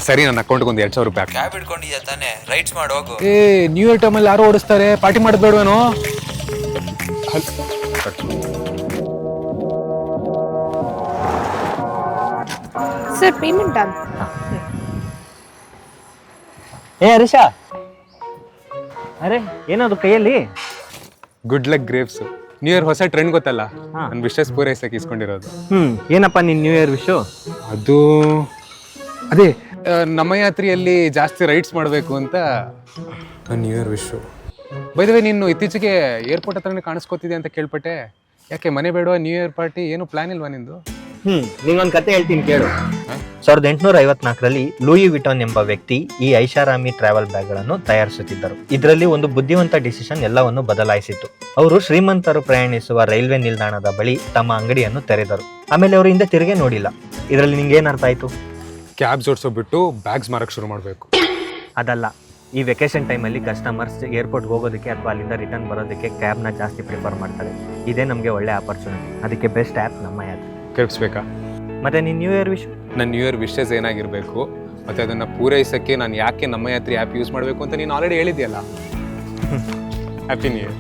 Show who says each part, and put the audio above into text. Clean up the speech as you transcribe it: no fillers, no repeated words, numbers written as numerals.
Speaker 1: ಸರಿ, ನನ್ನ ಅಕೌಂಟ್ಗೆ ಒಂದು 2,000 ರೂಪಾಯಿ ಹಾಕಿ.
Speaker 2: ಕ್ಯಾಬ್ ಇಟ್ಕೊಂಡಿದ್ಯಾ ತಾನೆ, ರೈಟ್ಸ್ ಮಾಡಿ ಹೋಗು.
Speaker 1: ನ್ಯೂ ಇಯರ್ ಟೈಮಲ್ಲಿ ಯಾರು ಓಡಿಸ್ತಾರೆ? ಪಾರ್ಟಿ ಮಾಡಬೇಡವೇನೋ?
Speaker 3: Sir payment done.
Speaker 4: ಹರೀಶ, ಅರೆ ಏನದು ಕೈಯಲ್ಲಿ?
Speaker 1: Good luck grapes. New year ಹೊಸ ಟ್ರೆಂಡ್ ಗೊತ್ತಲ್ಲ, ನನ್ನ ವಿಶಸ್ ಪೂರೈಸಕ್ಕೆ ಇಸ್ಕೊಂಡಿರೋದು.
Speaker 4: ಏನಪ್ಪ ನಿನ್ ನ್ಯೂ ಇಯರ್ ವಿಶು?
Speaker 1: ಅದು ಅದೇ ನಮ್ಮ ಯಾತ್ರೆಯಲ್ಲಿ ಜಾಸ್ತಿ ರೈಡ್ಸ್ ಮಾಡಬೇಕು ಅಂತ ನನ್ನ new year Vishu. By the way, ನೀನು ಇತ್ತೀಚೆಗೆ ಏರ್ಪೋರ್ಟ್ ಹತ್ರನೇ ಕಾಣಿಸ್ಕೋತಿದೆ ಅಂತ ಕೇಳ್ಪಟ್ಟೆ. ಯಾಕೆ ಮನೆ ಬೇಡವಾ? ನ್ಯೂ ಇಯರ್ ಪಾರ್ಟಿ ಏನು ಪ್ಲಾನ್ ಇಲ್ವಾ ನಿಂದು?
Speaker 4: ನಿಂಗೊಂದು ಕತೆ ಹೇಳ್ತೀನಿ ಕೇಳು. 1854ರಲ್ಲಿ ಲೂಯಿ ವಿಟಾನ್ ಎಂಬ ವ್ಯಕ್ತಿ ಈ ಐಷಾರಾಮಿ ಟ್ರಾವೆಲ್ ಬ್ಯಾಗ್ಗಳನ್ನು ತಯಾರಿಸುತ್ತಿದ್ದರು. ಇದರಲ್ಲಿ ಒಂದು ಬುದ್ಧಿವಂತ ಡಿಸಿಷನ್ ಎಲ್ಲವನ್ನು ಬದಲಾಯಿಸಿತು. ಅವರು ಶ್ರೀಮಂತರು ಪ್ರಯಾಣಿಸುವ ರೈಲ್ವೆ ನಿಲ್ದಾಣದ ಬಳಿ ತಮ್ಮ ಅಂಗಡಿಯನ್ನು ತೆರೆದರು. ಆಮೇಲೆ ಅವರು ಹಿಂದೆ ತಿರುಗೇ ನೋಡಿಲ್ಲ. ಇದರಲ್ಲಿ ನಿಂಗೆ ಏನ್ ಅರ್ಥ ಆಯ್ತು?
Speaker 1: ಕ್ಯಾಬ್ ಜೋಡಿಸೋಬಿಟ್ಟು ಬ್ಯಾಗ್ಸ್ ಮಾರಕ್ಕೆ ಶುರು ಮಾಡಬೇಕು.
Speaker 4: ಅದಲ್ಲ, ಈ ವೆಕೇಶನ್ ಟೈಮಲ್ಲಿ ಕಸ್ಟಮರ್ಸ್ ಏರ್ಪೋರ್ಟ್ಗೆ ಹೋಗೋದಕ್ಕೆ ಅಥವಾ ಅಲ್ಲಿಂದ ರಿಟರ್ನ್ ಬರೋದಕ್ಕೆ ಕ್ಯಾಬ್ನ ಜಾಸ್ತಿ ಪ್ರಿಫರ್ ಮಾಡ್ತಾರೆ. ಇದೇ ನಮಗೆ ಒಳ್ಳೆ ಆಪರ್ಚುನಿಟಿ. ಅದಕ್ಕೆ ಬೆಸ್ಟ್ ಆ್ಯಪ್ ನಮ್ಮ ಯಾತ್ರೆ.
Speaker 1: ಕಲ್ಪಿಸ್ಬೇಕಾ?
Speaker 4: ಮತ್ತೆ ನಿನ್ನ ನ್ಯೂ ಇಯರ್ ವಿಶ್?
Speaker 1: ನನ್ನ ನ್ಯೂ ಇಯರ್ ವಿಶಸ್ ಏನಾಗಿರಬೇಕು ಮತ್ತು ಅದನ್ನು ಪೂರೈಸೋಕ್ಕೆ ನಾನು ಯಾಕೆ ನಮ್ಮ ಯಾತ್ರೆ ಆ್ಯಪ್ ಯೂಸ್ ಮಾಡಬೇಕು ಅಂತ ನೀನು ಆಲ್ರೆಡಿ ಹೇಳಿದ್ಯಲ್ಲ. Happy new year.